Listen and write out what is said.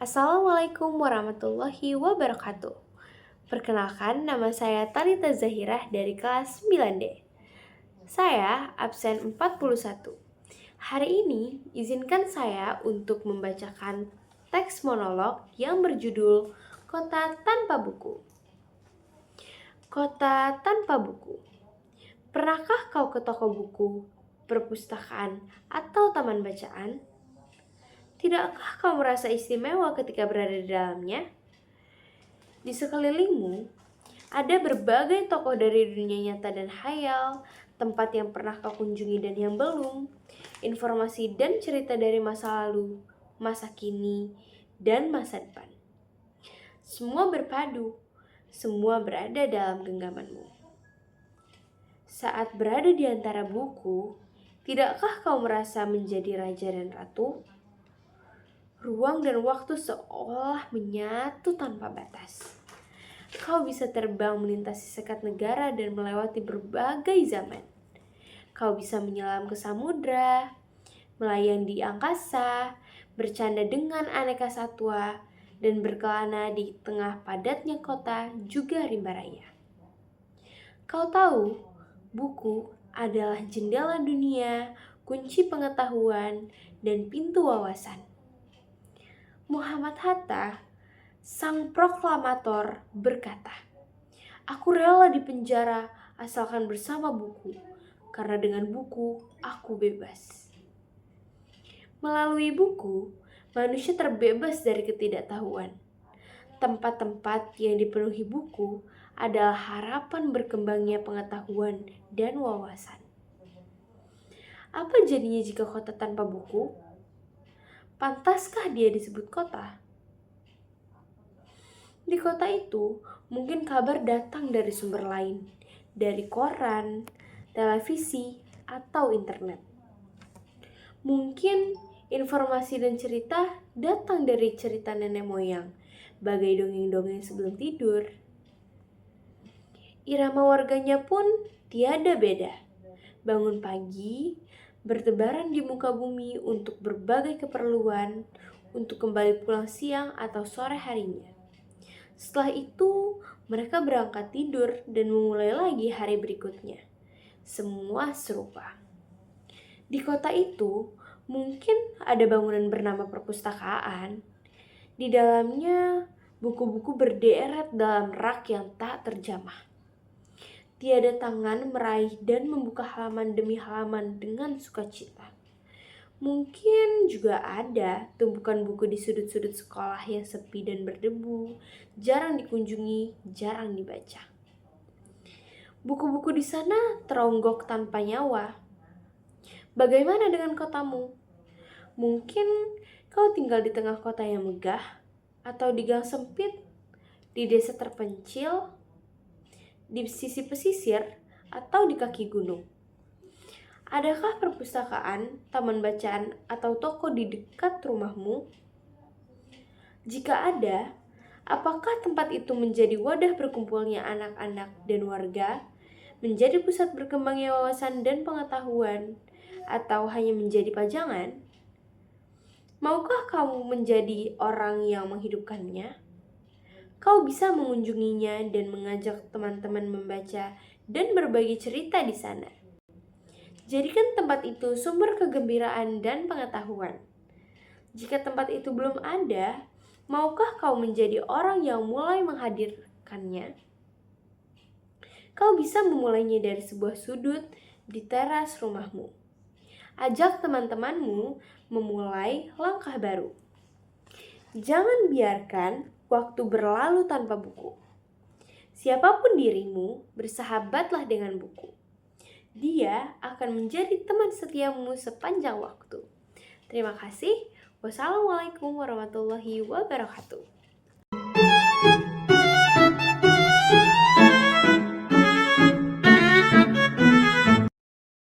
Assalamualaikum warahmatullahi wabarakatuh. Perkenalkan, nama saya Talita Zahirah dari kelas 9D. Saya absen 41. Hari ini izinkan saya untuk membacakan teks monolog yang berjudul Kota Tanpa Buku. Kota tanpa buku. Pernahkah kau ke toko buku, perpustakaan, atau taman bacaan? Tidakkah kau merasa istimewa ketika berada di dalamnya? Di sekelilingmu, ada berbagai tokoh dari dunia nyata dan hayal, tempat yang pernah kau kunjungi dan yang belum, informasi dan cerita dari masa lalu, masa kini, dan masa depan. Semua berpadu, semua berada dalam genggamanmu. Saat berada di antara buku, tidakkah kau merasa menjadi raja dan ratu? Ruang dan waktu seolah menyatu tanpa batas. Kau bisa terbang melintasi sekat negara dan melewati berbagai zaman. Kau bisa menyelam ke samudra, melayang di angkasa, bercanda dengan aneka satwa, dan berkelana di tengah padatnya kota juga rimba raya. Kau tahu, buku adalah jendela dunia, kunci pengetahuan, dan pintu wawasan. Muhammad Hatta, sang proklamator, berkata, "Aku rela dipenjara asalkan bersama buku, karena dengan buku aku bebas." Melalui buku, manusia terbebas dari ketidaktahuan. Tempat-tempat yang dipenuhi buku adalah harapan berkembangnya pengetahuan dan wawasan. Apa jadinya jika kota tanpa buku? Pantaskah dia disebut kota? Di kota itu, mungkin kabar datang dari sumber lain, dari koran, televisi, atau internet. Mungkin informasi dan cerita datang dari cerita nenek moyang, bagai dongeng-dongeng sebelum tidur. Irama warganya pun tiada beda. Bangun pagi, bertebaran di muka bumi untuk berbagai keperluan, untuk kembali pulang siang atau sore harinya. Setelah itu, mereka berangkat tidur dan memulai lagi hari berikutnya. Semua serupa. Di kota itu, mungkin ada bangunan bernama perpustakaan. Di dalamnya, buku-buku berderet dalam rak yang tak terjamah. Tiada tangan meraih dan membuka halaman demi halaman dengan sukacita. Mungkin juga ada tumpukan buku di sudut-sudut sekolah yang sepi dan berdebu, jarang dikunjungi, jarang dibaca. Buku-buku di sana teronggok tanpa nyawa. Bagaimana dengan kotamu? Mungkin kau tinggal di tengah kota yang megah, atau di gang sempit, di desa terpencil, di sisi pesisir, atau di kaki gunung. Adakah perpustakaan, taman bacaan, atau toko di dekat rumahmu? Jika ada, apakah tempat itu menjadi wadah berkumpulnya anak-anak dan warga, menjadi pusat berkembangnya wawasan dan pengetahuan, atau hanya menjadi pajangan? Maukah kamu menjadi orang yang menghidupkannya? Kau bisa mengunjunginya dan mengajak teman-teman membaca dan berbagi cerita di sana. Jadikan tempat itu sumber kegembiraan dan pengetahuan. Jika tempat itu belum ada, maukah kau menjadi orang yang mulai menghadirkannya? Kau bisa memulainya dari sebuah sudut di teras rumahmu. Ajak teman-temanmu memulai langkah baru. Jangan biarkan waktu berlalu tanpa buku. Siapapun dirimu, bersahabatlah dengan buku. Dia akan menjadi teman setiamu sepanjang waktu. Terima kasih. Wassalamualaikum warahmatullahi wabarakatuh.